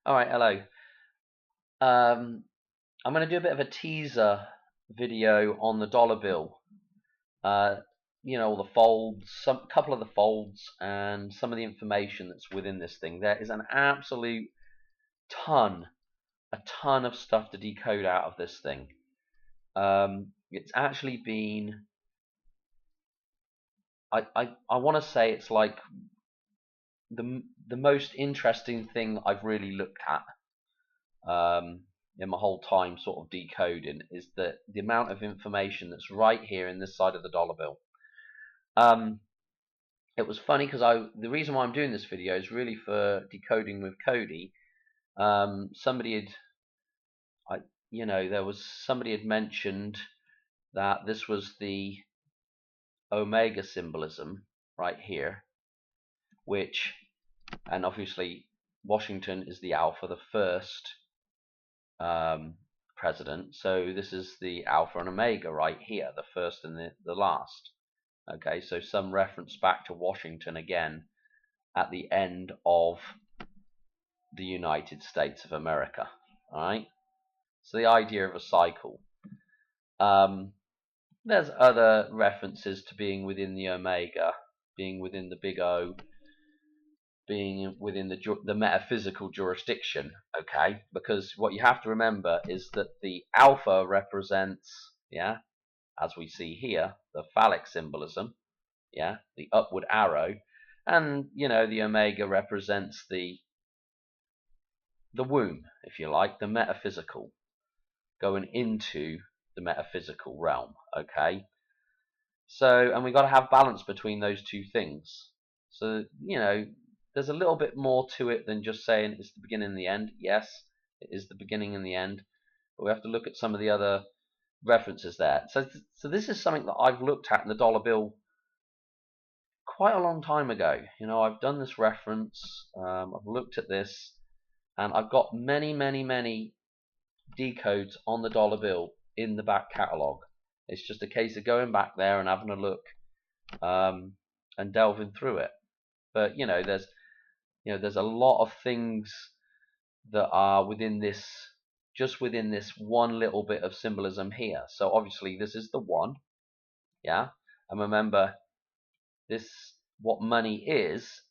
All right, hello. Um, I'm going to do a bit of a teaser video on the dollar bill. Uh, all the folds, some couple of the folds, and some of the information that's within this thing. There is an absolute ton, a ton of stuff to decode out of this thing. It's actually been, I want to say it's like the most interesting thing I've really looked at. In my whole time sort of decoding is the amount of information that's right here in this side of the dollar bill. It was funny because the reason why I'm doing this video is really for decoding with Cody. Somebody had, there was somebody had mentioned that this was the omega symbolism right here, which, and obviously Washington is the alpha, the first president. So this is the alpha and omega right here, the first and the last. Okay, so some reference back to Washington again at the end of the United States of America. All right, so the idea of a cycle. There's other references to being within the omega, being within the big O, being within the metaphysical jurisdiction, okay? Because what you have to remember is that the alpha represents, yeah, as we see here, the phallic symbolism, yeah, the upward arrow, and the omega represents the womb, if you like, the metaphysical, going into the metaphysical realm, okay? So, and we got to have balance between those two things. So, there's a little bit more to it than just saying it's the beginning and the end. Yes, it is the beginning and the end, but we have to look at some of the other references there. So this is something that I've looked at in the dollar bill quite a long time ago. I've done this reference, I've looked at this, and I've got many, many, many decodes on the dollar bill in the back catalogue. It's just a case of going back there and having a look, and delving through it. But there's a lot of things that are within this, just within this one little bit of symbolism here. So obviously this is the one, yeah. And remember, what money is,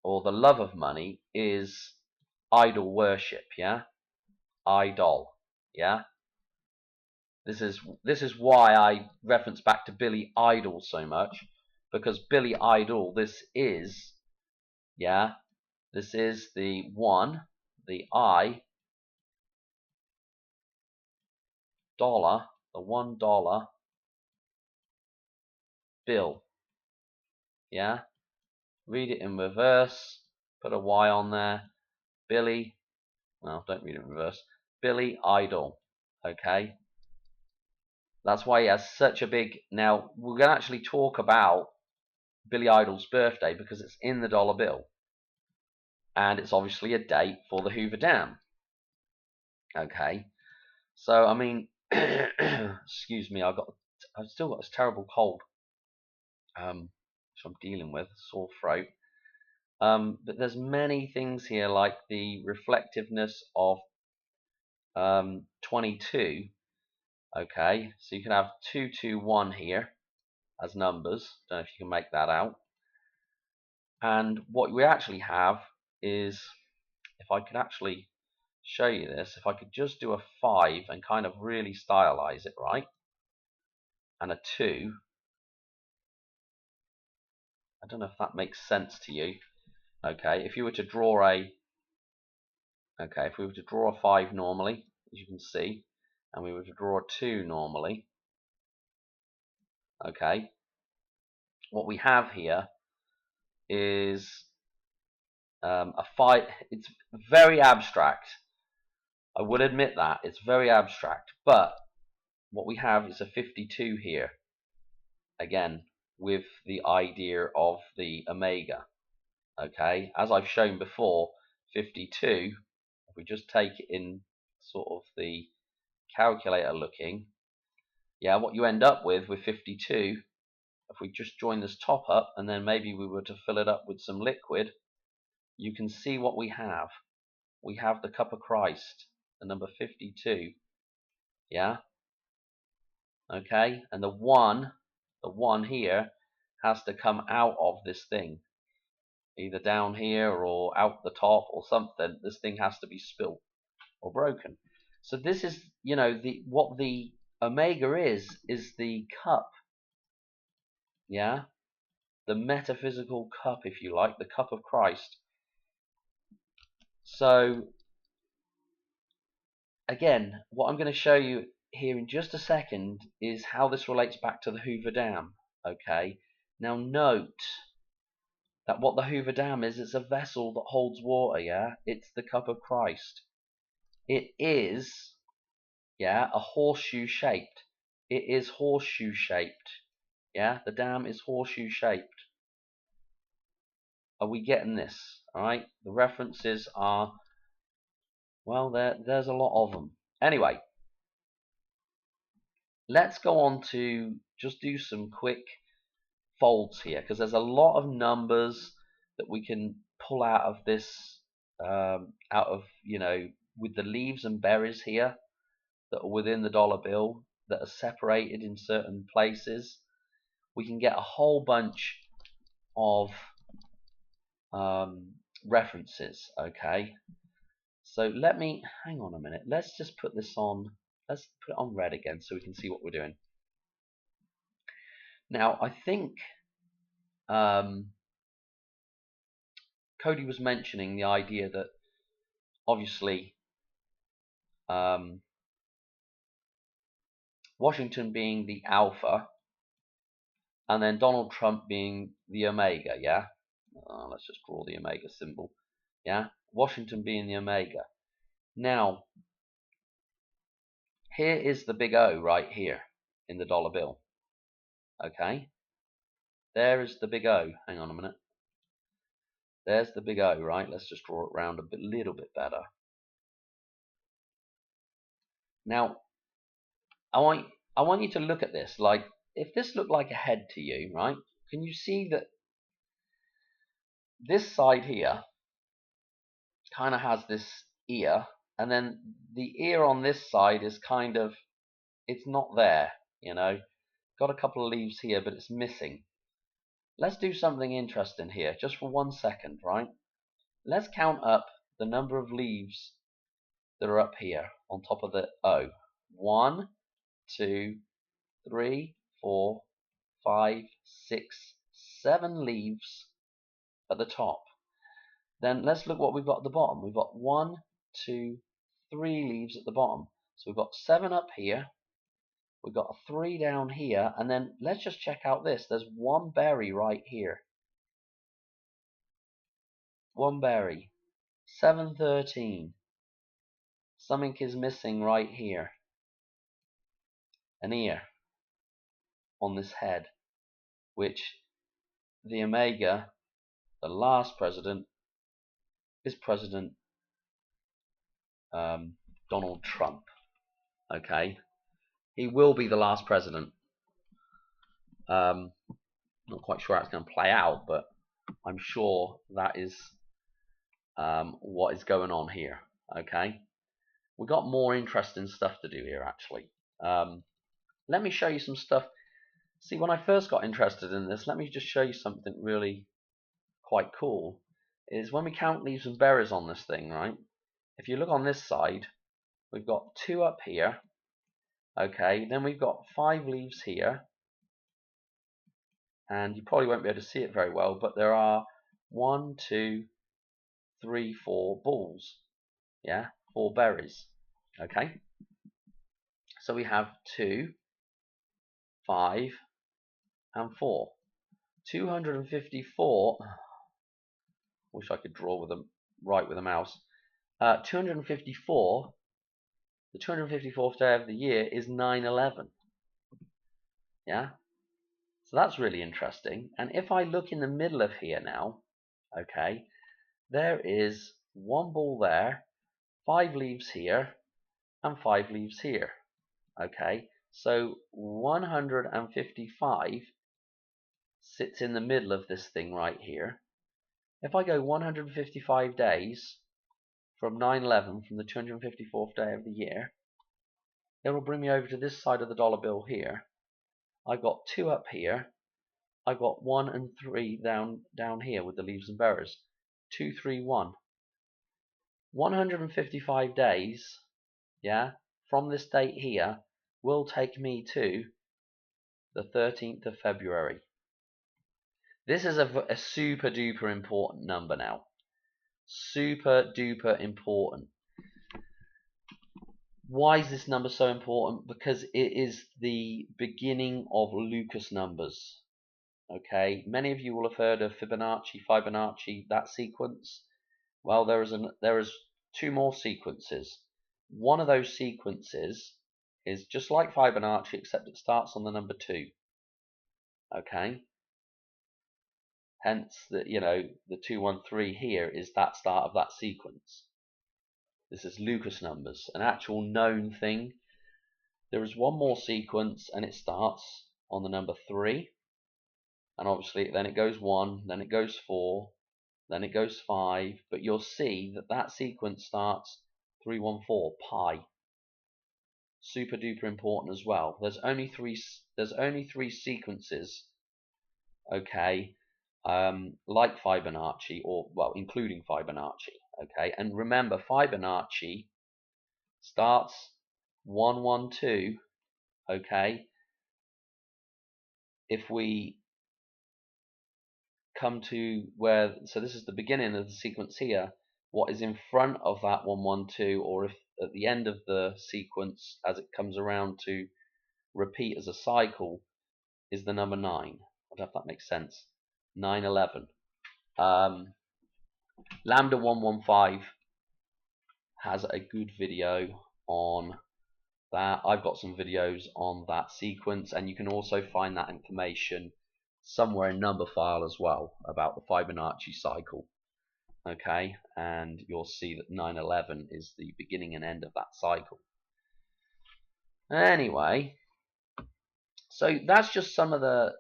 or the love of money, is idol worship, yeah. Idol, yeah. This is why I reference back to Billy Idol so much, because Billy Idol, this is, yeah, this is the one, the I, dollar, the $1 bill, yeah. Read it in reverse, put a Y on there. Billy, well, don't read it in reverse. Billy Idol, okay. That's why he has such a big. Now we're going to actually talk about Billy Idol's birthday because it's in the dollar bill, and it's obviously a date for the Hoover Dam. Okay, so I mean, excuse me, I've still got this terrible cold, which I'm dealing with, sore throat. But there's many things here, like the reflectiveness of 22. Okay, so you can have 221 here as numbers. Don't know if you can make that out. And what we actually have is, if I could actually show you this, if I could just do a 5 and kind of really stylize it, right? And a 2. I don't know if that makes sense to you. Okay, if you were to draw if we were to draw a 5 normally, as you can see, and we were to draw a 2 normally, okay, what we have here is a 5. It's very abstract. I will admit that it's very abstract, but what we have is a 52 here, again, with the idea of the omega. Okay, as I've shown before, 52, if we just take it in sort of the calculator looking, yeah, what you end up with 52, if we just join this top up and then maybe we were to fill it up with some liquid, you can see what we have. we have the cup of Christ, the number 52. Yeah? Okay? And the one here has to come out of this thing. Either down here or out the top or something. This thing has to be spilt or broken. So this is, you know, what the omega is the cup. Yeah? The metaphysical cup, if you like, the cup of Christ. So again, what I'm going to show you here in just a second is how this relates back to the Hoover Dam. Okay? Now note that what the Hoover Dam is, it's a vessel that holds water, yeah? It's the cup of Christ. It is, yeah, a horseshoe shaped. It is horseshoe shaped. Yeah, the dam is horseshoe shaped. Are we getting this? Alright, the references are, well, there's a lot of them. Anyway, let's go on to just do some quick folds here, because there's a lot of numbers that we can pull out of this, you know, with the leaves and berries here that are within the dollar bill that are separated in certain places. We can get a whole bunch of references. Okay, so let me hang on a minute. Let's just put this on. Let's put it on red again so we can see what we're doing. Now, I think Cody was mentioning the idea that obviously Washington being the alpha and then Donald Trump being the omega, yeah? Let's just draw the omega symbol, yeah? Washington being the omega. Now, here is the big O right here in the dollar bill, okay? There is the big O. Hang on a minute. There's the big O, right? Let's just draw it round a little bit better. Now, I want you to look at this. Like, if this looked like a head to you, right? Can you see that this side here kind of has this ear, and then the ear on this side is kind of, it's not there, you know? Got a couple of leaves here, but it's missing. Let's do something interesting here, just for 1 second, right? Let's count up the number of leaves that are up here on top of the O. 1, 2, 3, 4, 5, 6, 7 leaves at the top. Then let's look what we've got at the bottom. We've got 1, 2, 3 leaves at the bottom. So we've got 7 up here. We've got a 3 down here. And then let's just check out this. There's 1 berry right here. 1 berry. 713. Something is missing right here. An ear on this head, which the omega, the last president, is President Donald Trump. Okay, he will be the last president. Not quite sure how it's going to play out, but I'm sure that is what is going on here. Okay, we've got more interesting stuff to do here actually. Let me show you some stuff. See, when I first got interested in this, let me just show you something really quite cool. Is when we count leaves and berries on this thing, right? If you look on this side, we've got 2 up here. Okay, then we've got 5 leaves here. And you probably won't be able to see it very well, but there are 1, 2, 3, 4 balls. Yeah, 4 berries. Okay, so we have 2, 5, and 4. 254. Wish I could draw with them right with a mouse. 254. The 254th day of the year is 9/11. Yeah, so that's really interesting. And if I look in the middle of here now, okay, there is 1 ball there, 5 leaves here, and 5 leaves here. Okay, so 155 sits in the middle of this thing right here. If I go 155 days from 9/11, from the 254th day of the year, it will bring me over to this side of the dollar bill here. I've got 2 up here. I've got 1 and 3 down here with the leaves and berries. 2, 3, 1. 155 days, yeah, from this date here will take me to the 13th of February. This is a super duper important number now. Super duper important. Why is this number so important? Because it is the beginning of Lucas numbers. Okay, many of you will have heard of Fibonacci, that sequence. Well, there is 2 more sequences. One of those sequences is just like Fibonacci, except it starts on the number 2. Okay, hence the 213 here is that start of that sequence. This is Lucas numbers, an actual known thing. There is one more sequence, and it starts on the number 3, and obviously then it goes 1, then it goes 4, then it goes 5, but you'll see that that sequence starts 314 pi. Super duper important as well. There's only three sequences, okay, like Fibonacci, or well, including Fibonacci, okay. And remember, Fibonacci starts 112, okay. If we come to where, so this is the beginning of the sequence here, what is in front of that 112, or if at the end of the sequence as it comes around to repeat as a cycle, is the number 9. I don't know if that makes sense. 9/11. Lambda 115 has a good video on that. I've got some videos on that sequence, and you can also find that information somewhere in Numberphile as well about the Fibonacci cycle. Okay, and you'll see that 9/11 is the beginning and end of that cycle. Anyway, so that's just some of the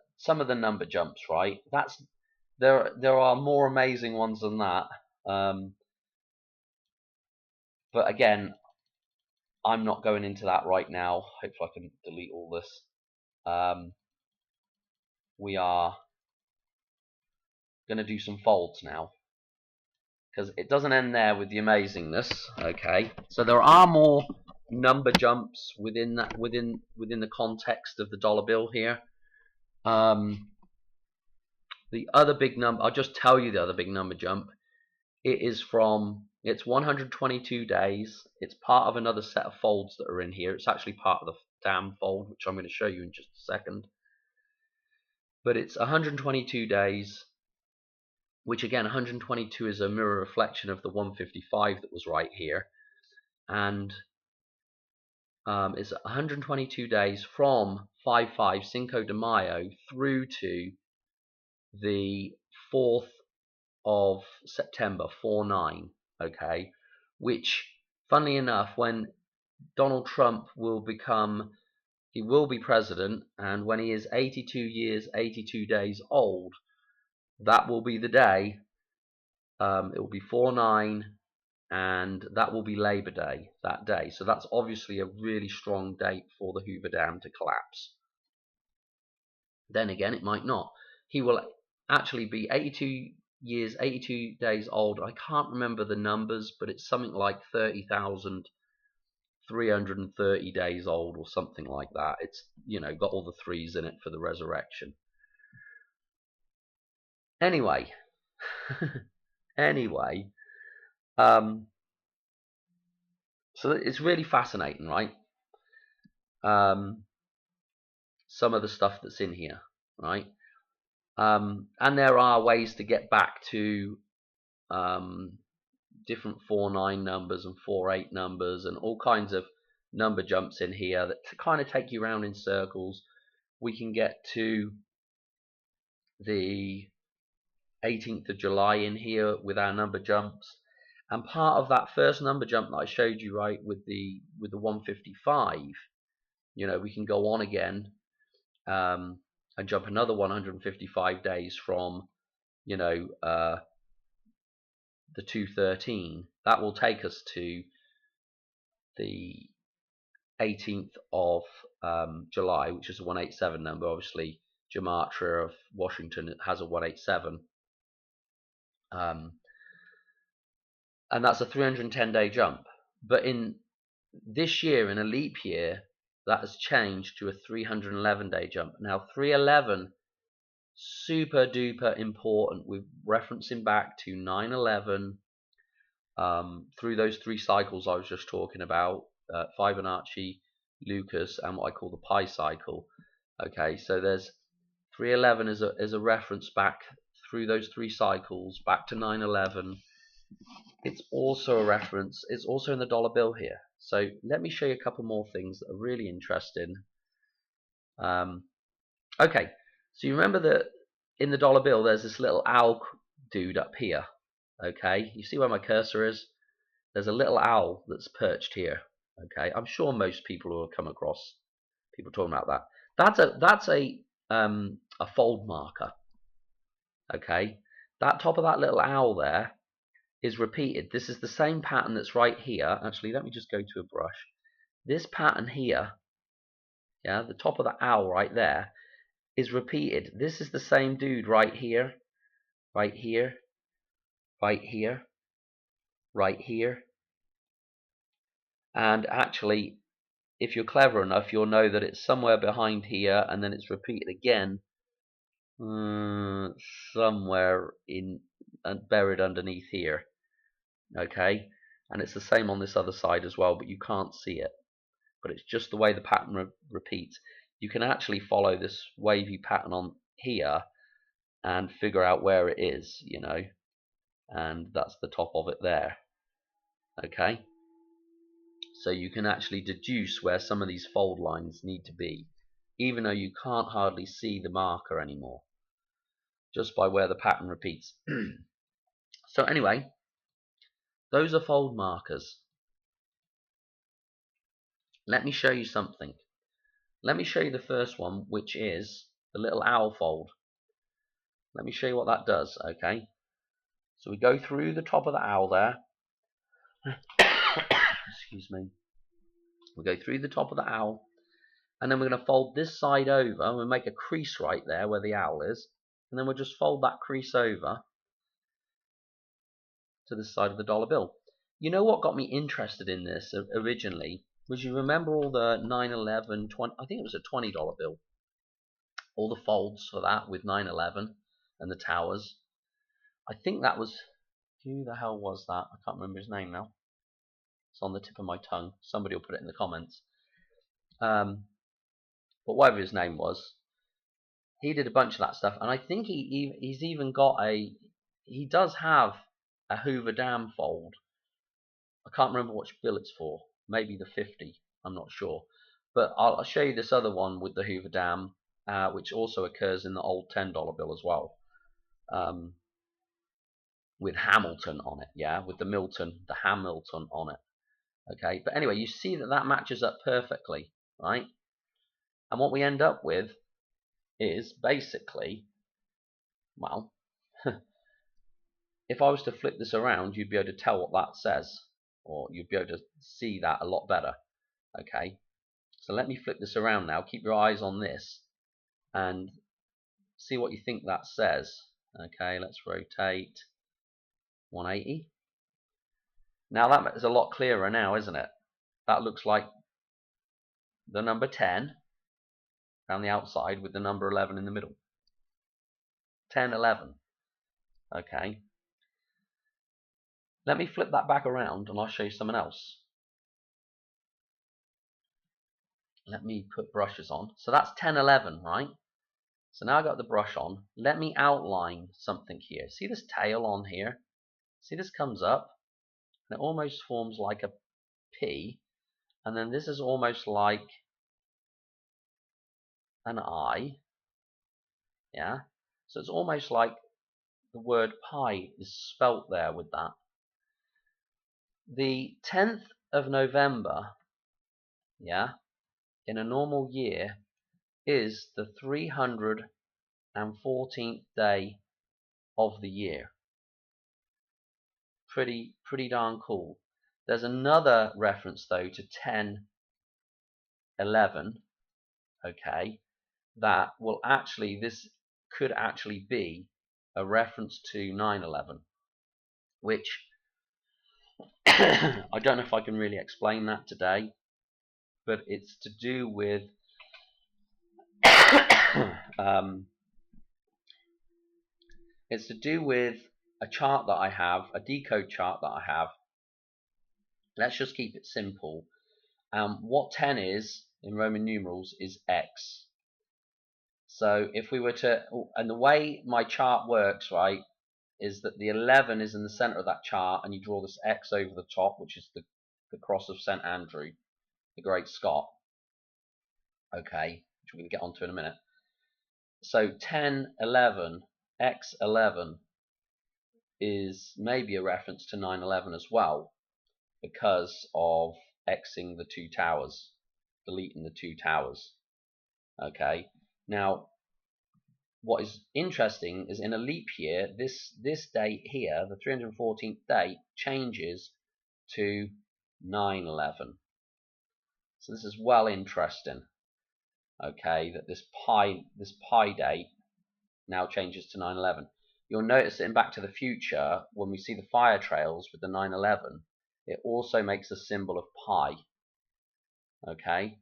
number jumps, right? There are more amazing ones than that, but again, I'm not going into that right now. Hopefully I can delete all this. We are going to do some folds now, because it doesn't end there with the amazingness. Okay, so there are more number jumps within the context of the dollar bill here. The other big number, I'll just tell you the other big number jump. It's 122 days. It's part of another set of folds that are in here. It's actually part of the damn fold, which I'm going to show you in just a second. But it's 122 days, which again, 122 is a mirror reflection of the 155 that was right here. And it's 122 days from 5/5 Cinco de Mayo through to the 4th of September, 4/9, okay, which, funnily enough, when Donald Trump he will be president, and when he is 82 years, 82 days old, that will be the day. It will be 4/9, and that will be Labor Day that day. So that's obviously a really strong date for the Hoover Dam to collapse. Then again, it might not. He will actually be 82 years, 82 days old. I can't remember the numbers, but it's something like 30,330 days old or something like that. It's, got all the 3s in it for the resurrection. Anyway, so it's really fascinating, right? Some of the stuff that's in here, right? And there are ways to get back to different 4/9 numbers and 4/8 numbers and all kinds of number jumps in here that to kind of take you around in circles. We can get to the 18th of July in here with our number jumps, and part of that first number jump that I showed you, right, with the 155, we can go on again and jump another 155 days from the 213, that will take us to the 18th of July, which is a 187 number. Obviously, Gematria of Washington has a 187. And that's a 310-day jump. But in this year, in a leap year, that has changed to a 311-day jump. Now, 311, super duper important. We're referencing back to 9/11, through those three cycles I was just talking about, Fibonacci, Lucas, and what I call the pi cycle. Okay, so there's 311 is a reference back through those three cycles, back to 9/11. It's also a reference, it's also in the dollar bill here. So let me show you a couple more things that are really interesting. Okay, so you remember that in the dollar bill there's this little owl dude up here. Okay, you see where my cursor is? There's a little owl that's perched here. Okay, I'm sure most people will come across people talking about that. That's a fold marker. Okay, that top of that little owl there is repeated. This is the same pattern that's right here. Actually, let me just go to a brush. This pattern here, yeah, the top of the owl right there, is repeated. This is the same dude right here, right here, right here, right here. And actually, if you're clever enough, you'll know that it's somewhere behind here, and then it's repeated again somewhere in buried underneath here. Okay, and it's the same on this other side as well, but you can't see it. But it's just the way the pattern repeats. You can actually follow this wavy pattern on here and figure out where it is, you know, and that's the top of it there. Okay, so you can actually deduce where some of these fold lines need to be, even though you can't hardly see the marker anymore, just by where the pattern repeats. So anyway, those are fold markers. Let me show you something. Let me show you the first one, which is the little owl fold. Let me show you what that does, okay? So we go through the top of the owl there. Excuse me. We go through the top of the owl, and then we're going to fold this side over, and we'll make a crease right there where the owl is, and then we'll just fold that crease over to the side of the dollar bill. You know what got me interested in this originally was, you remember all the 9/11, 20, I think it was a $20 bill, all the folds for that with 9/11 and the towers. I think that was, who the hell was that? I can't remember his name now. It's on the tip of my tongue. Somebody will put it in the comments. But whatever his name was, he did a bunch of that stuff, and I think he's even got he does have a Hoover Dam fold. I can't remember which bill it's for. Maybe the 50. I'm not sure. But I'll show you this other one with the Hoover Dam, which also occurs in the old $10 bill as well, with Hamilton on it. Yeah, with the Hamilton on it. Okay, but anyway, you see that that matches up perfectly, right? And what we end up with is basically, well, if I was to flip this around, you'd be able to tell what that says, or you'd be able to see that a lot better. Okay, so let me flip this around now. Keep your eyes on this and see what you think that says. Okay, let's rotate 180. Now that is a lot clearer now, isn't it? That looks like the number 10 around the outside with the number 11 in the middle. 10, 11. Okay. Let me flip that back around and I'll show you something else. Let me put brushes on. So that's 10, 11, right? So now I got the brush on. Let me outline something here. See this tail on here? See, this comes up and it almost forms like a P, and then this is almost like an I. Yeah, so it's almost like the word pi is spelt there with that. The 10th of November, yeah, in a normal year is the 314th day of the year. pretty darn cool. There's another reference though to 1011, okay, that will actually, this could actually be a reference to 911, which I don't know if I can really explain that today, but it's to do with it's to do with a chart that I have, a decode chart that I have. Let's just keep it simple. What 10 is in Roman numerals is X. So if we were to, and the way my chart works, right, is that the 11 is in the center of that chart, and you draw this X over the top, which is the cross of St. Andrew, the Great Scot, okay, which we're going to get onto in a minute. So 10, 11, X11 is maybe a reference to 9/11 as well, because of Xing the two towers, deleting the two towers. Okay, now what is interesting is in a leap year, this date here, the 314th date, changes to 9/11. So this is well interesting. Okay, that this pi date now changes to 9/11. You'll notice that in Back to the Future, when we see the fire trails with the 9/11, it also makes a symbol of pi. Okay,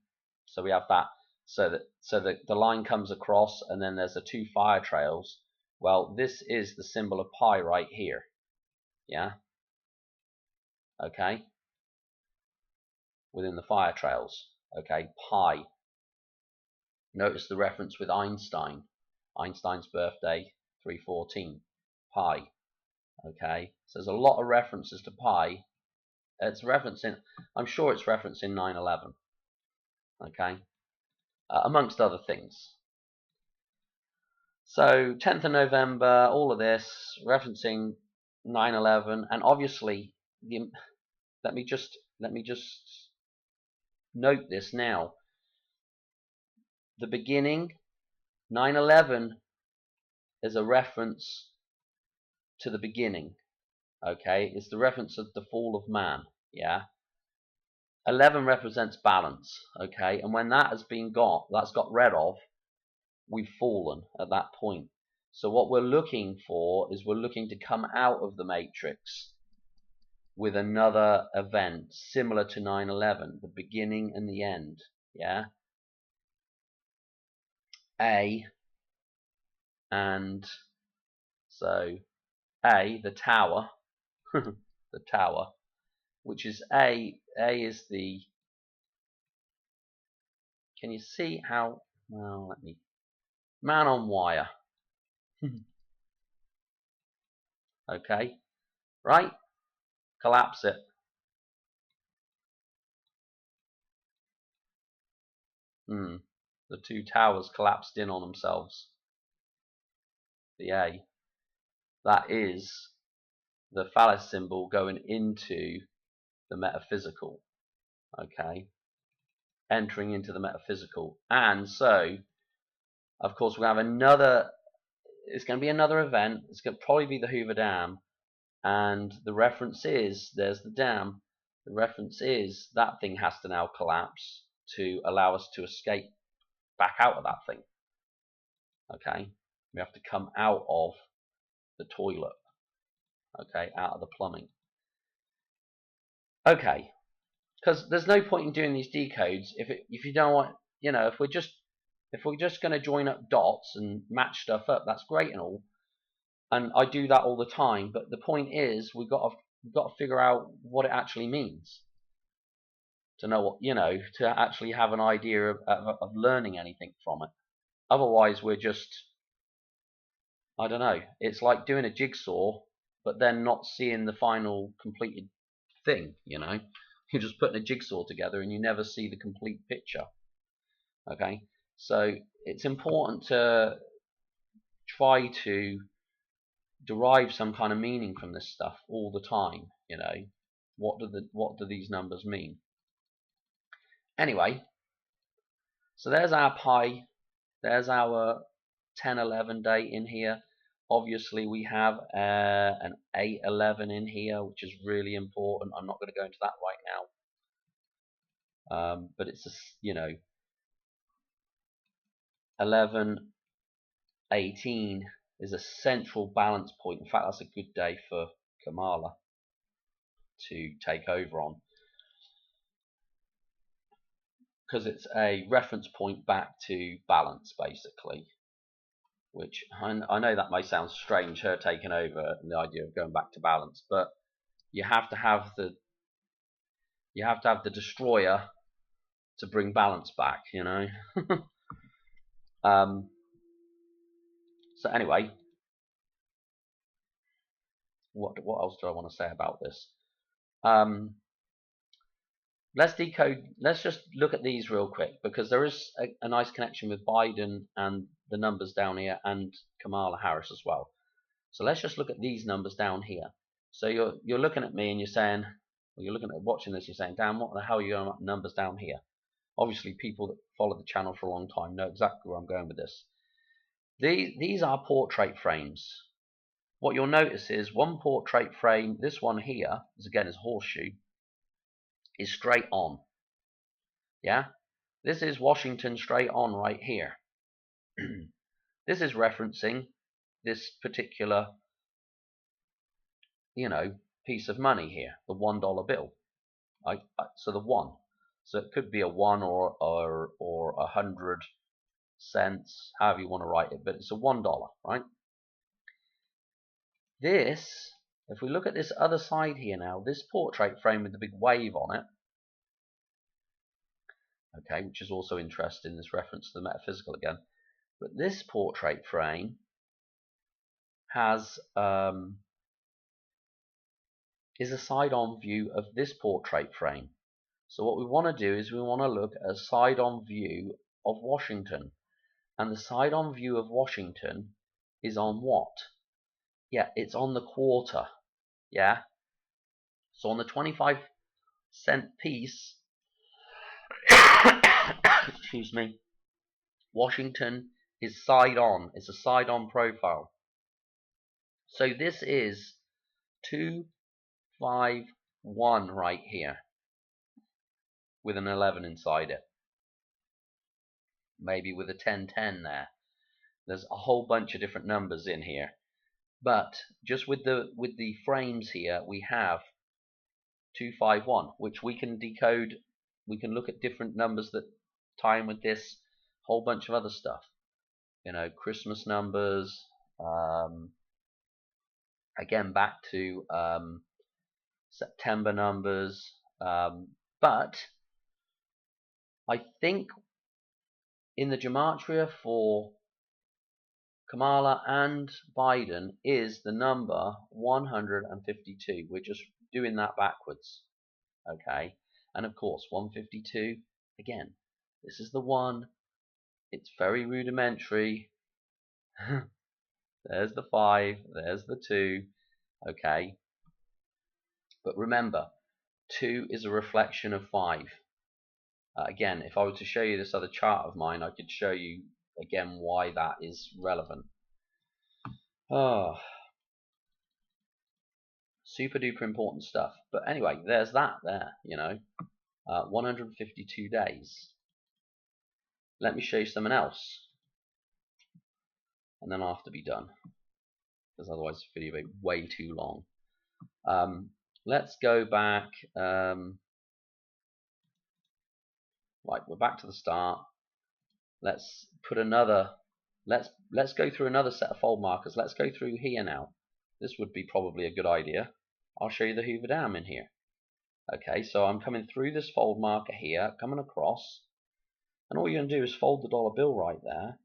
so we have that. So that the line comes across, and then there's the two fire trails. Well, this is the symbol of pi right here. Yeah. Okay. Within the fire trails. Okay, pi. Notice the reference with Einstein. Einstein's birthday, 314. Pi. Okay, so there's a lot of references to pi. It's referencing, I'm sure it's referencing 9/11. Okay, amongst other things. So 10th of November, all of this referencing 9/11, and obviously let me just note this now. The beginning, 9/11 is a reference to the beginning. Okay, it's the reference of the fall of man. Yeah. 11 represents balance. Okay, and when that's got rid of, we've fallen at that point. So what we're looking for is we're looking to come out of the matrix with another event similar to 9/11, the beginning and the end. Yeah. A, and so A, the tower, the tower, which is A is the, can you see how, well, let me, man on wire. Okay, right, collapse it. The two towers collapsed in on themselves. The A, that is the phallus symbol going into the metaphysical. Okay, entering into the metaphysical. And so, of course, we have another, it's going to be another event. It's going to probably be the Hoover Dam. And the reference is, there's the dam. The reference is that thing has to now collapse to allow us to escape back out of that thing. Okay, we have to come out of the toilet. Okay, out of the plumbing. Okay, because there's no point in doing these decodes if you don't want, you know, if we're just going to join up dots and match stuff up, that's great and all, and I do that all the time. But the point is, we've got to figure out what it actually means to know what, you know, to actually have an idea of learning anything from it. Otherwise, we're just, I don't know. It's like doing a jigsaw, but then not seeing the final completed thing. You know, you're just putting a jigsaw together and you never see the complete picture. Okay, so it's important to try to derive some kind of meaning from this stuff all the time. You know, what do these numbers mean? Anyway, so there's our pi. There's our 10/11 date in here. obviously we have an 811 in here, which is really important. I'm not going to go into that right now, but it's a, 1118 is a central balance point. In fact, that's a good day for Kamala to take over on, because it's a reference point back to balance, basically. Which I know that may sound strange, her taking over and the idea of going back to balance, but you have to have the destroyer to bring balance back, So anyway, what else do I want to say about this? Let's just look at these real quick, because there is a nice connection with Biden and the numbers down here, and Kamala Harris as well. So let's just look at these numbers down here. So you're looking at me and you're saying, well, you're looking at watching this, you're saying, Dan, what the hell are you going at numbers down here? Obviously, people that follow the channel for a long time know exactly where I'm going with this. These are portrait frames. What you'll notice is one portrait frame, this one here, again is horseshoe, is straight on. Yeah? This is Washington straight on right here. This is referencing this particular, piece of money here, the $1 bill. So the 1. So it could be a 1 or 100 cents, however you want to write it, but it's a $1, right? This, if we look at this other side here now, this portrait frame with the big wave on it, okay, which is also interesting, this reference to the metaphysical again, but this portrait frame has is a side-on view of this portrait frame. So what we want to do is we want to look at a side-on view of Washington. And the side-on view of Washington is on what? Yeah, it's on the quarter. Yeah? So on the 25-cent piece, excuse me, Washington is side-on. It's a side-on profile. So this is 251 right here, with an 11 inside it. Maybe with a 1010 there. There's a whole bunch of different numbers in here. But just with the frames here, we have 251, which we can decode. We can look at different numbers that tie in with this, whole bunch of other stuff. Christmas numbers. Again, back to September numbers. But I think in the gematria for Kamala and Biden is the number 152. We're just doing that backwards. Okay? And of course, 152, again, this is the 1. It's very rudimentary. There's the 5. There's the 2. Okay? But remember, 2 is a reflection of 5. Again, if I were to show you this other chart of mine, I could show you again why that is relevant. Oh, super duper important stuff. But anyway, there's that there, 152 days. Let me show you something else, and then I'll have to be done, because otherwise the video will be way too long. Let's go back. Right, we're back to the start. Let's put another. Let's go through another set of fold markers. Let's go through here now. This would be probably a good idea. I'll show you the Hoover Dam in here. Okay, so I'm coming through this fold marker here, coming across, and all you're going to do is fold the dollar bill right there,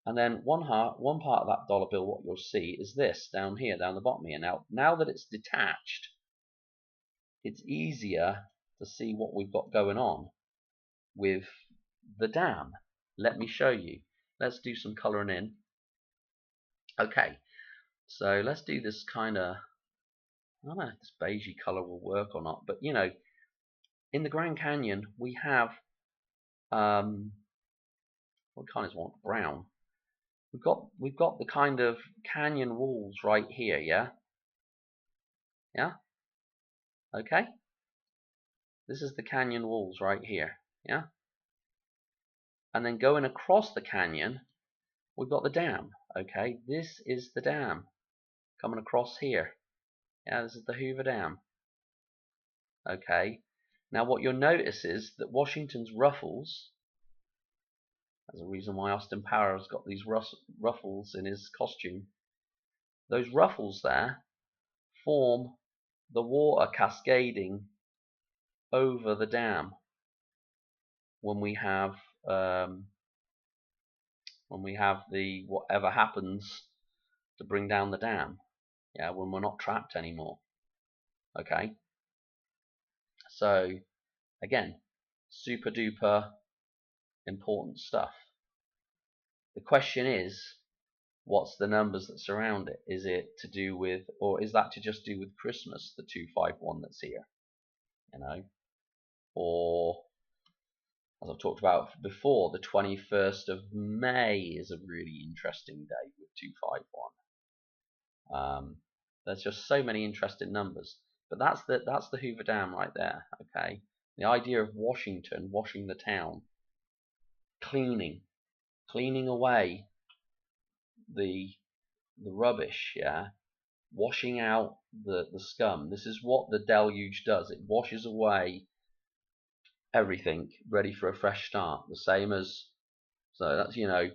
and then one part of that dollar bill, what you'll see is this down here, down the bottom here. Now that it's detached, it's easier to see what we've got going on with the dam. Let me show you. Let's do some coloring in. Okay, so let's do this kind of, I don't know if this beigey color will work or not, but in the Grand Canyon we have what kind is one? Brown. we've got the kind of canyon walls right here, yeah? Yeah? Okay? This is the canyon walls right here, yeah? And then going across the canyon, we've got the dam, okay? This is the dam coming across here. Yeah, this is the Hoover Dam, okay? Now what you'll notice is that Washington's ruffles, there's a reason why Austin Powers got these ruffles in his costume. Those ruffles there form the water cascading over the dam when we have the whatever happens to bring down the dam. Yeah, when we're not trapped anymore. Okay. So again, super duper important stuff. The question is, what's the numbers that surround it? Is it to do with, or is that to just do with Christmas, the 251 that's here? You know, or as I've talked about before, the 21st of May is a really interesting day with 251. There's just so many interesting numbers, but that's the Hoover Dam right there. Okay, the idea of Washington washing the town, cleaning away the rubbish, yeah, washing out the scum. This is what the deluge does. It washes away everything, ready for a fresh start. The same as, so that's, you know,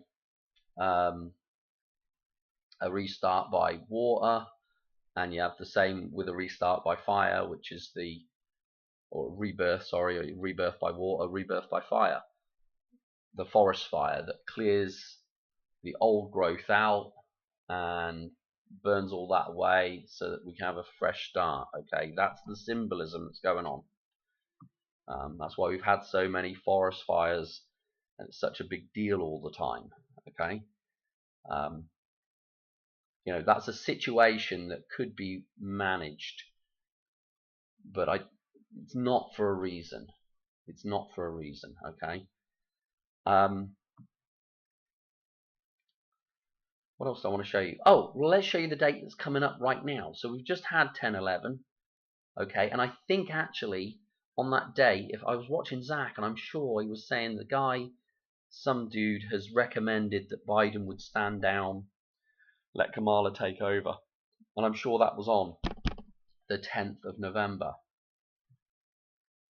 a restart by water, and you have the same with a restart by fire, which is or rebirth by water, rebirth by fire. The forest fire that clears the old growth out and burns all that away so that we can have a fresh start. Okay, that's the symbolism that's going on. That's why we've had so many forest fires, and it's such a big deal all the time. Okay, you know, that's a situation that could be managed, but it's not for a reason. It's not for a reason. Okay. What else do I want to show you? Oh, well, let's show you the date that's coming up right now. So we've just had 10/11, okay, and I think actually on that day, if I was watching Zach, and I'm sure he was saying some dude has recommended that Biden would stand down, let Kamala take over, and I'm sure that was on the 10th of November.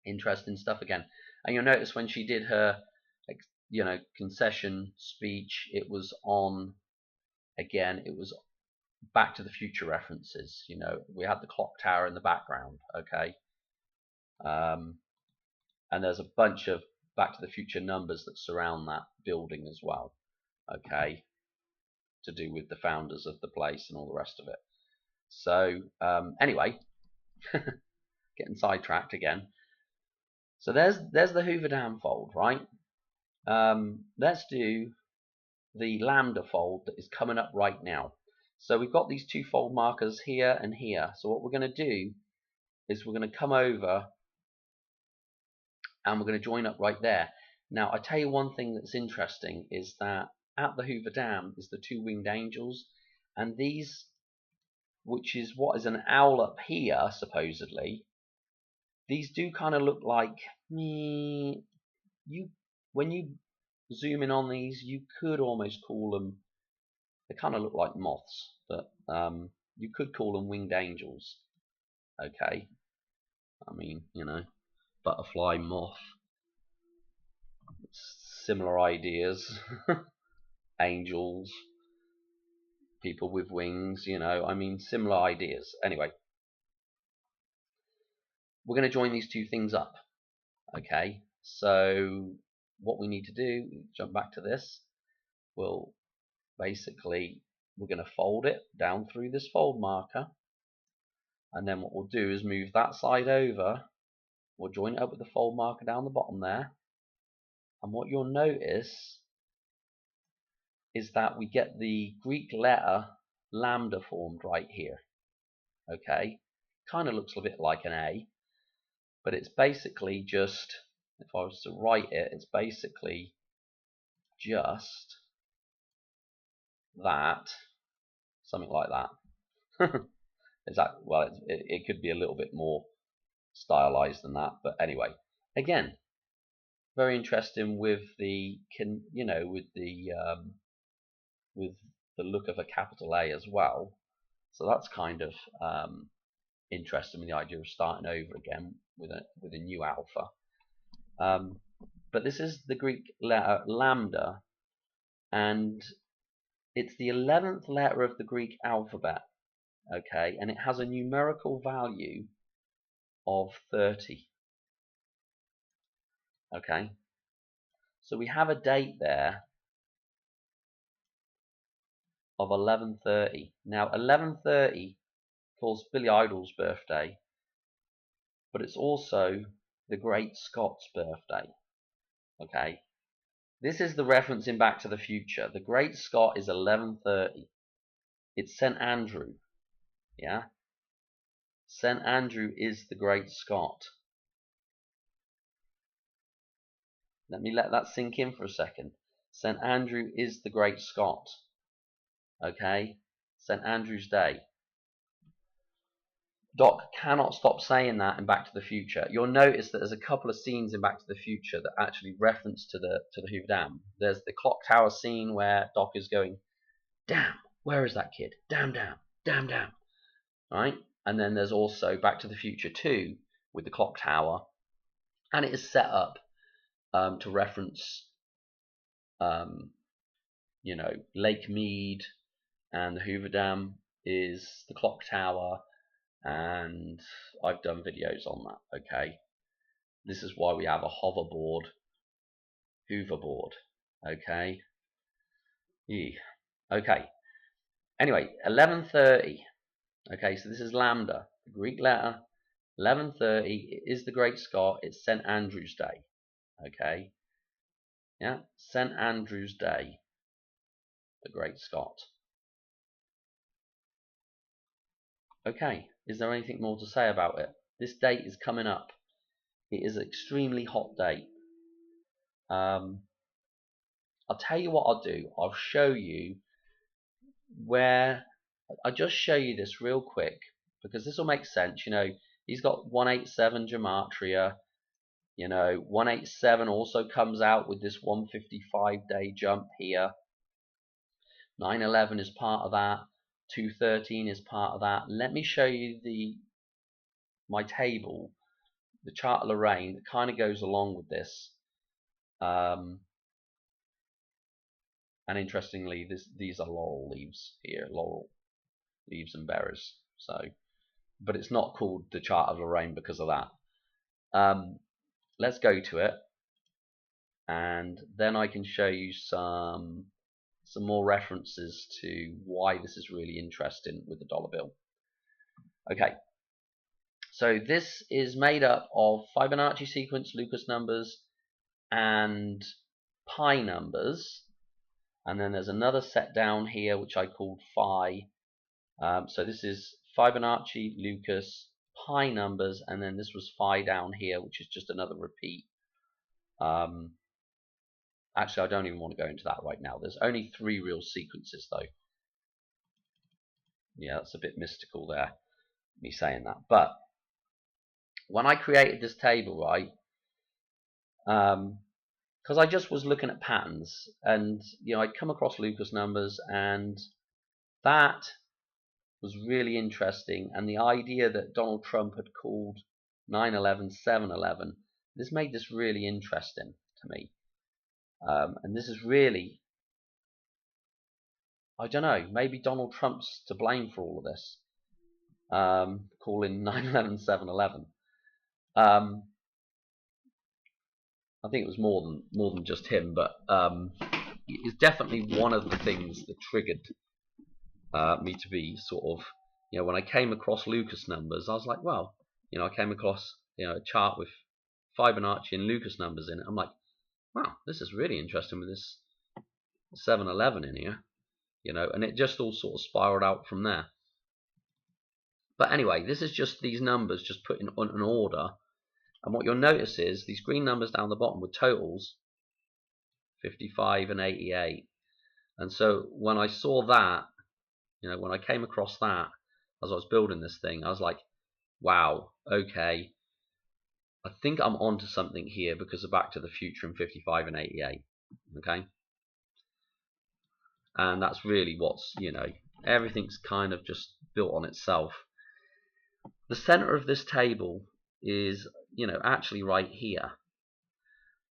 Interesting stuff again. And you'll notice when she did her, you know, concession speech, it was on, again, it was Back to the Future references. You know, we had the clock tower in the background, okay, and there's a bunch of Back to the Future numbers that surround that building as well, okay, to do with the founders of the place and all the rest of it. So anyway, getting sidetracked again. So there's the Hoover Dam fold, right? Let's do the lambda fold that is coming up right now. So we've got these two fold markers here and here. So what we're going to do is we're going to come over and we're going to join up right there. Now, I tell you one thing that's interesting is that at the Hoover Dam is the two winged angels, and these, which is what is an owl up here, supposedly, these do kind of look like, when you zoom in on these, you could almost call them, they kind of look like moths, but you could call them winged angels. Okay, I mean, you know, butterfly, moth, similar ideas. Angels, people with wings, you know, I mean, similar ideas. Anyway, we're going to join these two things up. Okay, so what we need to do, jump back to this, we're going to fold it down through this fold marker, and then what we'll do is move that side over, we'll join it up with the fold marker down the bottom there, and what you'll notice is that we get the Greek letter lambda formed right here. Okay, kind of looks a bit like an A, but it's basically just, if I was to write it, it's basically just that, something like that. Is that, well, it could be a little bit more stylized than that, but anyway, again, very interesting with the with the look of a capital A as well. So that's kind of interesting, with the idea of starting over again with a new alpha. But this is the Greek letter lambda, and it's the 11th letter of the Greek alphabet. Okay, and it has a numerical value of 30. Okay, so we have a date there of 11:30. Now 11:30 calls Billy Idol's birthday, but it's also the Great Scott's birthday. Okay, this is the reference in Back to the Future. The Great Scott is 11:30. It's St. Andrew. Yeah, St. Andrew is the Great Scott. Let me let that sink in for a second. St. Andrew is the Great Scott. Okay, St. Andrew's Day. Doc cannot stop saying that in Back to the Future. You'll notice that there's a couple of scenes in Back to the Future that actually reference to the Hoover Dam. There's the clock tower scene where Doc is going, "Damn, where is that kid? Damn, damn, damn, damn." Right? And then there's also Back to the Future 2 with the clock tower, and it is set up to reference, Lake Mead, and the Hoover Dam is the clock tower. And I've done videos on that. Okay, this is why we have a hoverboard, hoverboard. Okay, okay. Anyway, 11:30. Okay, so this is lambda, the Greek letter. 11:30. It is the Great Scott. It's St. Andrew's Day. Okay, yeah, St. Andrew's Day, the Great Scott. Okay, is there anything more to say about it? This date is coming up. It is an extremely hot date. I'll tell you what I'll do. I'll show you where. I'll just show you this real quick, because this will make sense. He's got 187 gematria. 187 also comes out with this 155-day jump here. 911 is part of that. 213 is part of that. Let me show you my table, the chart of Lorraine, that kind of goes along with this. And interestingly, these are laurel leaves here, laurel leaves and berries. So, but it's not called the chart of Lorraine because of that. Let's go to it, and then I can show you some more references to why this is really interesting with the dollar bill. Okay, so this is made up of Fibonacci sequence, Lucas numbers, and pi numbers, and then there's another set down here which I called phi. So this is Fibonacci, Lucas, pi numbers, and then this was phi down here, which is just another repeat. Actually, I don't even want to go into that right now. There's only 3 real sequences, though. Yeah, that's a bit mystical there, me saying that. But when I created this table, right, because I just was looking at patterns, and I'd come across Lucas numbers, and that was really interesting. And the idea that Donald Trump had called 9/11 7/11, this made this really interesting to me. And this is really, I don't know, maybe Donald Trump's to blame for all of this, calling 9/11 7/11. I think it was more than just him, but it's definitely one of the things that triggered me to be sort of, when I came across Lucas numbers, I was like, well, I came across a chart with Fibonacci and Lucas numbers in it. I'm like, wow, this is really interesting with this 7/11 in here, and it just all sort of spiraled out from there. But anyway, this is just these numbers just put in an order, and what you'll notice is these green numbers down the bottom with totals, 55 and 88. And so when I saw that, when I came across that as I was building this thing, I was like, wow, okay, I think I'm onto something here because of Back to the Future in 55 and 88. Okay, and that's really what's, everything's kind of just built on itself. The center of this table is, actually right here.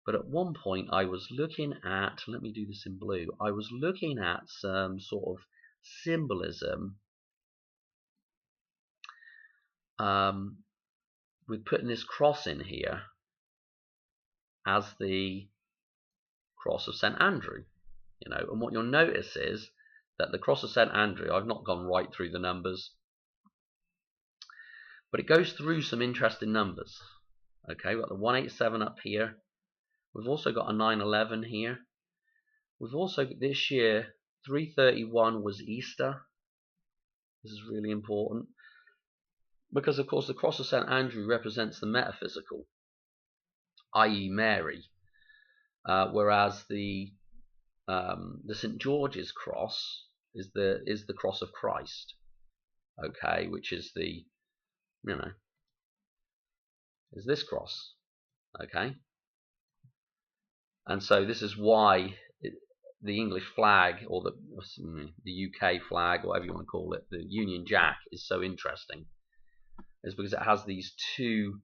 But at one point I was looking at, let me do this in blue, I was looking at some sort of symbolism with putting this cross in here as the cross of St. Andrew. And what you'll notice is that the cross of St. Andrew, I've not gone right through the numbers, but it goes through some interesting numbers. Okay, we've got the 187 up here. We've also got a 911 here. We've also, this year, 331 was Easter. This is really important because, of course, the cross of St. Andrew represents the metaphysical, i.e. Mary, whereas the St. George's cross is the cross of Christ, okay, which is the, is this cross, okay. And so this is why the English flag, or the UK flag, or whatever you want to call it, the Union Jack, is so interesting, is because it has these two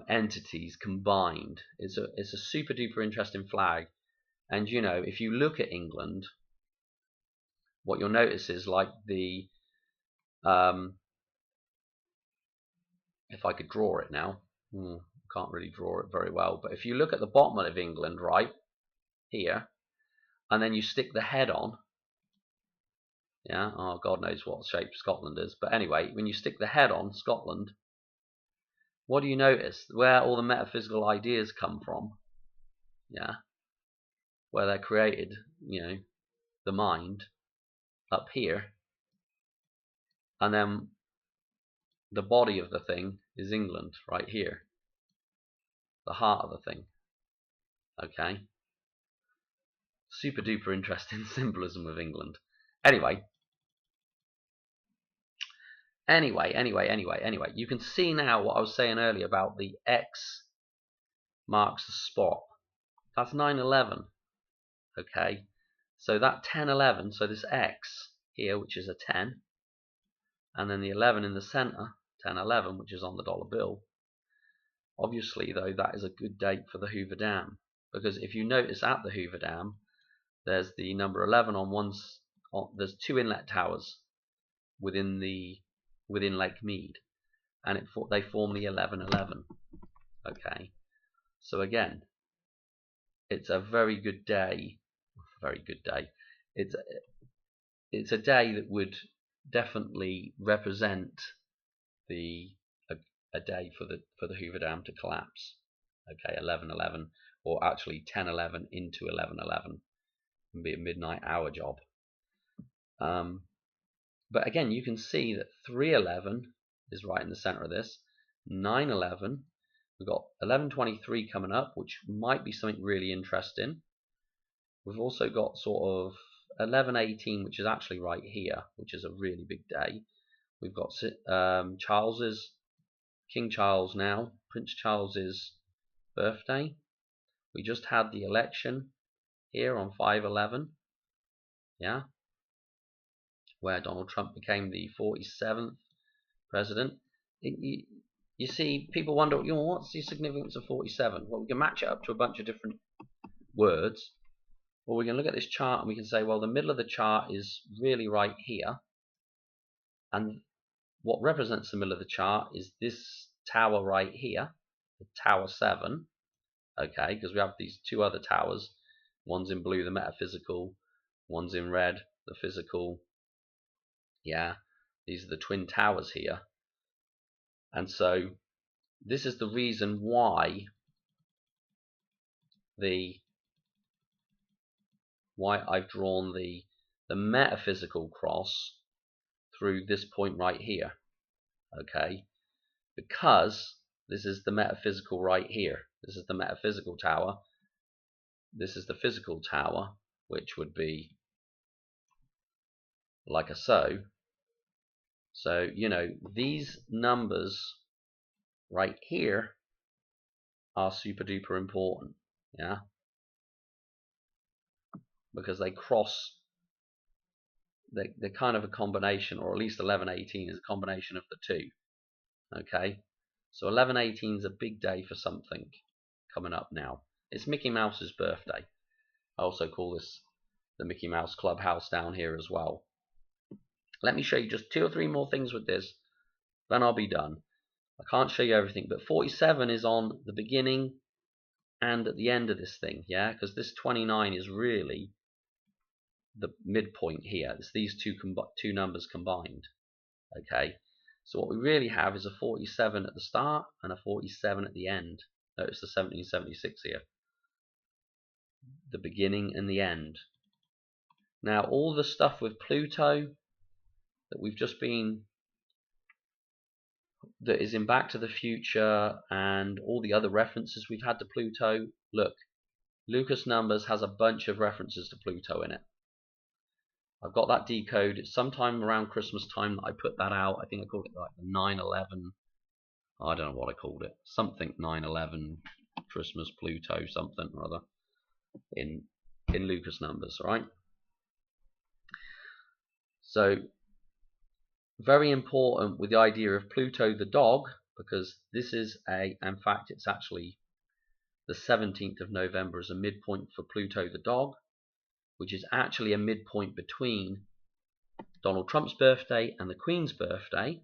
entities combined. It's a super duper interesting flag. And if you look at England, what you'll notice is like the if I could draw it now, can't really draw it very well, but if you look at the bottom of England right here, and then you stick the head on, oh, God knows what shape Scotland is, but anyway, when you stick the head on Scotland, what do you notice? Where all the metaphysical ideas come from, where they're created, the mind, up here, and then the body of the thing is England right here, the heart of the thing. Okay, super duper interesting symbolism of England. Anyway, you can see now what I was saying earlier about the X marks the spot. That's 9/11. Okay, so that 10/11, so this X here, which is a 10, and then the 11 in the center, 10/11, which is on the dollar bill. Obviously, though, that is a good date for the Hoover Dam, because if you notice at the Hoover Dam, there's the number 11 on one. There's two inlet towers within Lake Mead, and they form the 11/11. Okay, so again, it's a very good day. Very good day. It's a day that would definitely represent a day for the Hoover Dam to collapse. Okay, 11/11, or actually 10/11 into 11/11, and be a midnight hour job. But again, you can see that 3/11 is right in the center of this. 9/11. We've got 11/23 coming up, which might be something really interesting. We've also got sort of 11/18, which is actually right here, which is a really big day. We've got King Charles now, Prince Charles's birthday. We just had the election here on 5/11, where Donald Trump became the 47th president. You see, people wonder, what's the significance of 47? Well, we can match it up to a bunch of different words. Or we can look at this chart and we can say, well, the middle of the chart is really right here. And what represents the middle of the chart is this tower right here, the Tower 7. Okay, because we have these two other towers. One's in blue, the metaphysical. One's in red, the physical. These are the twin towers here. And so this is the reason why I've drawn the metaphysical cross through this point right here. Okay, because this is the metaphysical right here. This is the metaphysical tower. This is the physical tower. which would be like a so. So, you know, these numbers right here are super duper important, yeah, because they cross, they're kind of a combination, or at least 1118 is a combination of the two, okay? So 1118 is a big day for something coming up now. It's Mickey Mouse's birthday. I also call this the Mickey Mouse Clubhouse down here as well. Let me show you just 2 or 3 more things with this, then I'll be done. I can't show you everything, but 47 is on the beginning and at the end of this thing, yeah, because this 29 is really the midpoint here. It's these two numbers combined, okay? So what we really have is a 47 at the start and a 47 at the end. Notice the 1776 here, the beginning and the end. Now all the stuff with Pluto that we've just been, that is in Back to the Future and all the other references we've had to Pluto, look, Lucas Numbers has a bunch of references to Pluto in it. I've got that decode. It's sometime around Christmas time that I put that out. I think I called it like the 9/11. I don't know what I called it. Something 9/11 Christmas Pluto something or other in Lucas Numbers, right? So very important with the idea of Pluto the dog, because this is in fact it's actually the 17th of November as a midpoint for Pluto the dog, which is actually a midpoint between Donald Trump's birthday and the Queen's birthday.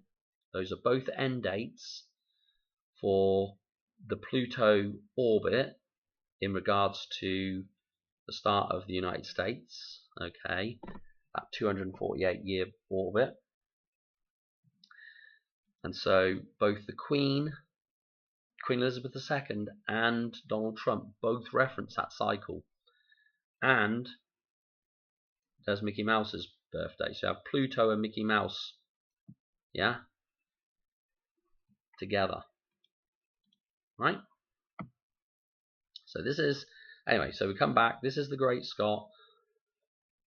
Those are both end dates for the Pluto orbit in regards to the start of the United States, okay, that 248-year orbit. And so both the Queen Elizabeth II, and Donald Trump both reference that cycle. And there's Mickey Mouse's birthday. So you have Pluto and Mickey Mouse, yeah, together, right? So this is, anyway, so we come back. This is the Great Scott.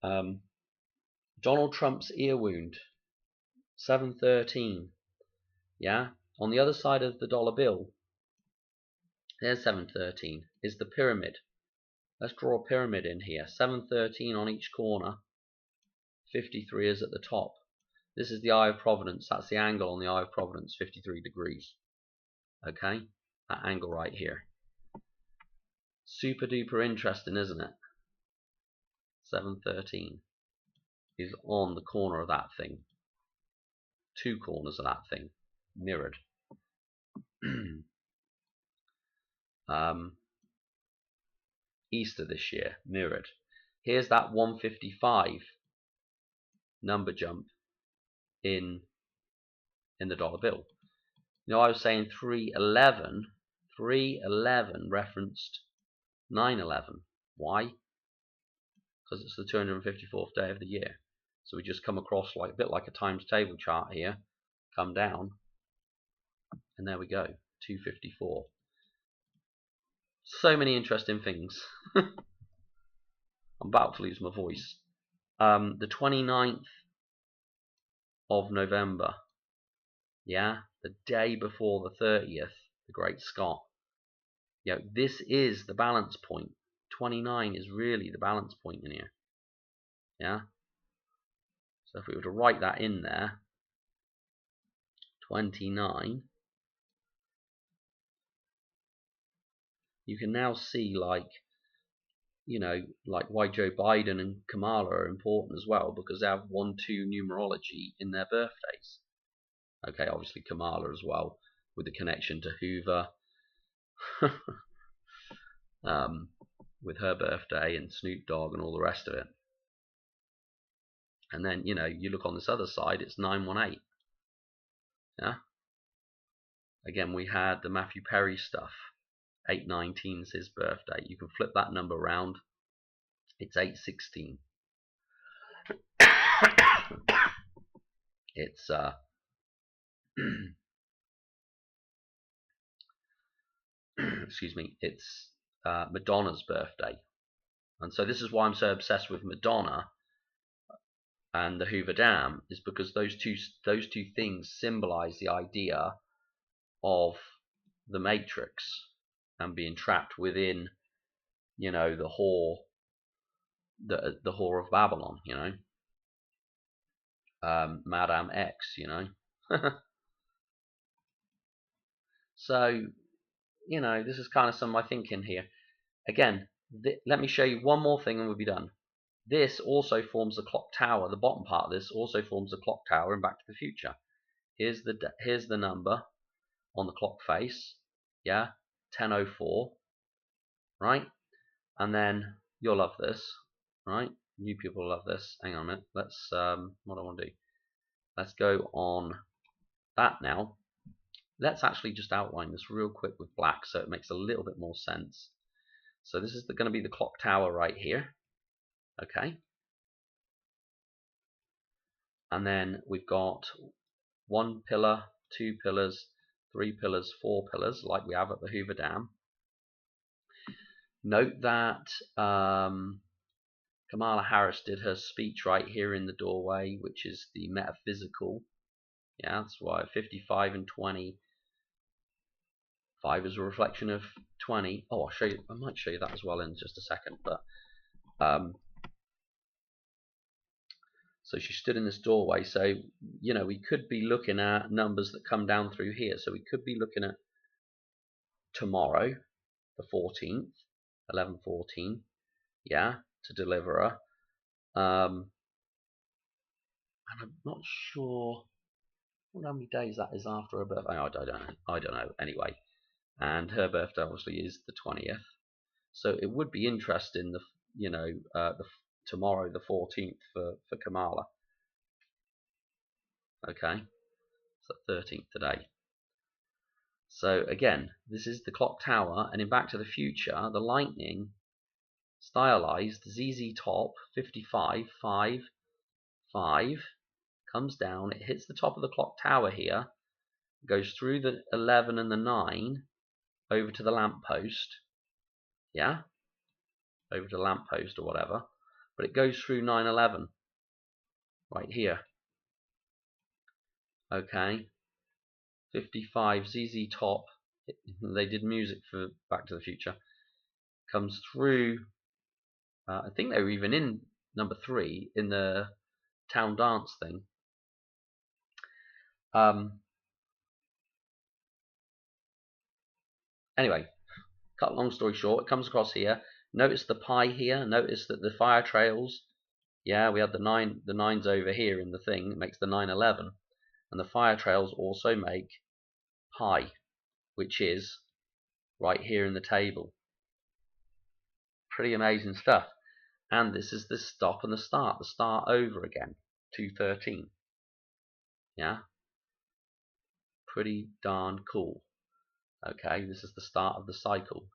Donald Trump's ear wound, 713, yeah? On the other side of the dollar bill, there's 713, is the pyramid. Let's draw a pyramid in here. 713 on each corner, 53 is at the top. This is the Eye of Providence. That's the angle on the Eye of Providence, 53 degrees. Okay? That angle right here. Super duper interesting, isn't it? 713 is on the corner of that thing. 2 corners of that thing, mirrored. Easter this year, mirrored. Here's that 155 number jump in the dollar bill. You know, I was saying 311 referenced 9/11. Why? Because it's the 254th day of the year. So we just come across like a bit like a times table chart here, come down, and there we go, 254. So many interesting things. I'm about to lose my voice. The 29th of November, yeah, the day before the 30th, the Great Scott. You know, this is the balance point. 29 is really the balance point in here. Yeah. So if we were to write that in there, 29, you can now see, like, you know, like why Joe Biden and Kamala are important as well, because they have 1-2 numerology in their birthdays. Okay, obviously Kamala as well, with the connection to Hoover, with her birthday and Snoop Dogg and all the rest of it. And then, you know, you look on this other side, it's 918. Yeah. Again, we had the Matthew Perry stuff. 819 is his birthday. You can flip that number around. It's 816. It's excuse me. It's Madonna's birthday. And so this is why I'm so obsessed with Madonna and the Hoover Dam, is because those two things symbolize the idea of the Matrix and being trapped within, the whore, the whore of Babylon, Madame X, So, this is kind of some of my thinking here. Again, let me show you one more thing and we'll be done. This also forms the clock tower. The bottom part of this also forms the clock tower in Back to the Future. Here's the number on the clock face, yeah, 10:04, right? And then you'll love this, right? New people love this. Hang on a minute. Let's what do I want to do? Let's go on that now. Let's actually just outline this real quick with black so it makes a little bit more sense. So this is going to be the clock tower right here, okay? And then we've got 1 pillar, 2 pillars, 3 pillars, 4 pillars, like we have at the Hoover Dam. Note that Kamala Harris did her speech right here in the doorway, which is the metaphysical. Yeah, that's why 55 and 20. 5 is a reflection of 20. Oh, I'll show you. I might show you that as well in just a second. But so she stood in this doorway. So we could be looking at numbers that come down through here. So we could be looking at tomorrow, the 14th, 11:14. Yeah, to deliver her. And I'm not sure how many days that is after her birthday. I don't know. Anyway, and her birthday obviously is the 20th. So it would be interesting, tomorrow, the 14th, for Kamala. Okay, so 13th today. So again, this is the clock tower, and in Back to the Future, the lightning, stylized ZZ top, 55, 5, 5, comes down, it hits the top of the clock tower here, goes through the 11 and the 9, over to the lamppost, yeah? Over to the lamppost or whatever, but it goes through 9/11, right here. Okay, 55, ZZ Top, they did music for Back to the Future, comes through, I think they were even in number 3 in the town dance thing. Anyway, cut long story short, it comes across here. Notice the pi here. Notice that the fire trails, yeah, we had the 9s over here in the thing. It makes the 9/11, and the fire trails also make pi, which is right here in the table. Pretty amazing stuff. And this is the stop and the start over again, 213. Yeah, pretty darn cool. Okay, this is the start of the cycle.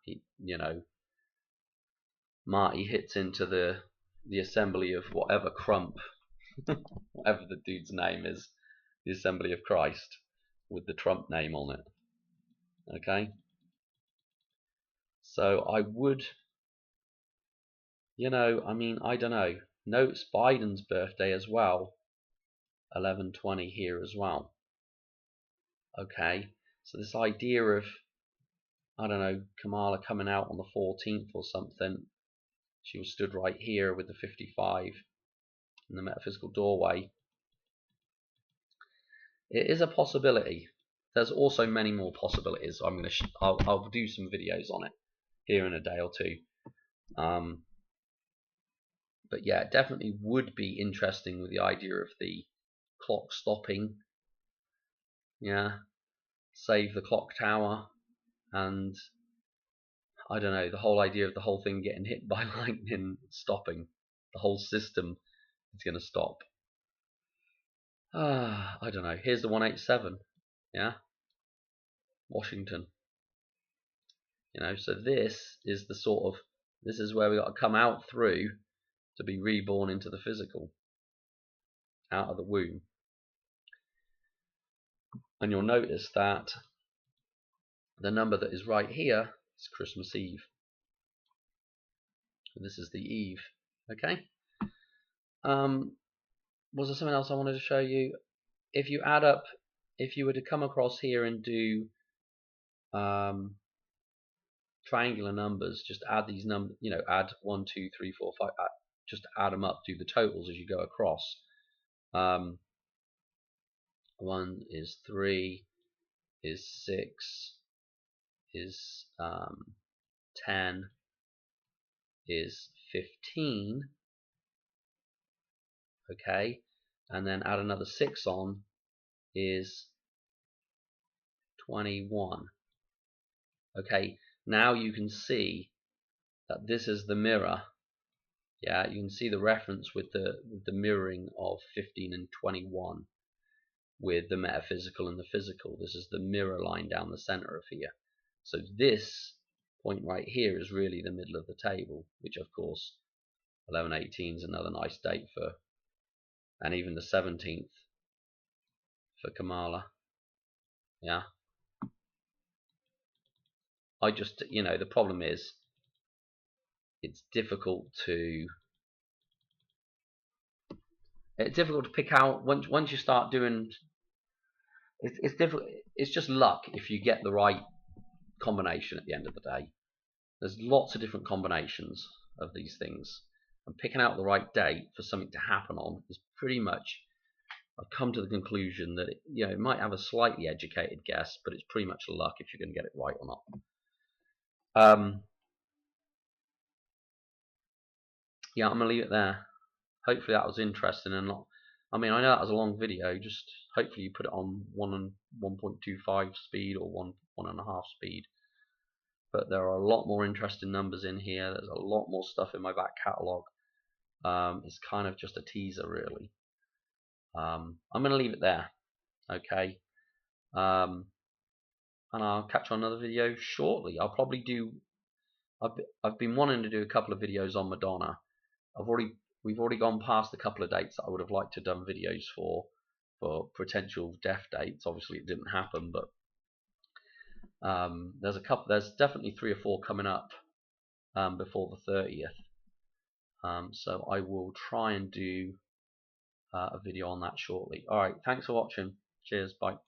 Marty hits into the assembly of whatever Crump, whatever the dude's name is, the Assembly of Christ, with the Trump name on it. Okay, so I would, I don't know. Notes Biden's birthday as well, 11/20 here as well. Okay, so this idea of, I don't know, Kamala coming out on the 14th or something. She was stood right here with the 55 in the metaphysical doorway. It is a possibility. There's also many more possibilities. I'll do some videos on it here in a day or two. But yeah, it definitely would be interesting with the idea of the clock stopping. Yeah, save the clock tower, and I don't know, the whole idea of the whole thing getting hit by lightning stopping. The whole system is going to stop. I don't know. Here's the 187. Yeah, Washington. So this is this is where we got to come out through to be reborn into the physical, out of the womb. And you'll notice that the number that is right here is Christmas Eve. This is the eve. Okay. Was there something else I wanted to show you? If you add up, if you were to come across here and do triangular numbers, just add these numbers, add 1, 2, 3, 4, 5, just add them up, do the totals as you go across. 1 is 3, is 6, is 10, is 15, okay, and then add another 6 on is 21. Okay, now you can see that this is the mirror. Yeah, you can see the reference with the mirroring of 15 and 21 with the metaphysical and the physical. This is the mirror line down the center of here. So this point right here is really the middle of the table, which of course 11/18 is another nice date for, and even the 17th for Kamala. Yeah. I just, the problem is it's difficult to pick out once you start doing. It's difficult. It's just luck if you get the right combination at the end of the day. There's lots of different combinations of these things, and picking out the right date for something to happen on is pretty much. I've come to the conclusion that it might have a slightly educated guess, but it's pretty much luck if you're going to get it right or not. Yeah, I'm gonna leave it there. Hopefully that was interesting and not. I mean, I know that was a long video. Just hopefully you put it on 1.25 speed or 1.5 speed. But there are a lot more interesting numbers in here. There's a lot more stuff in my back catalogue. It's kind of just a teaser, really. I'm going to leave it there, okay? And I'll catch you on another video shortly. I'll probably do. I've been wanting to do a couple of videos on Madonna. We've already gone past a couple of dates that I would have liked to have done videos for potential death dates. Obviously, it didn't happen, but there's definitely 3 or 4 coming up before the 30th. So I will try and do a video on that shortly. Alright, thanks for watching. Cheers, bye.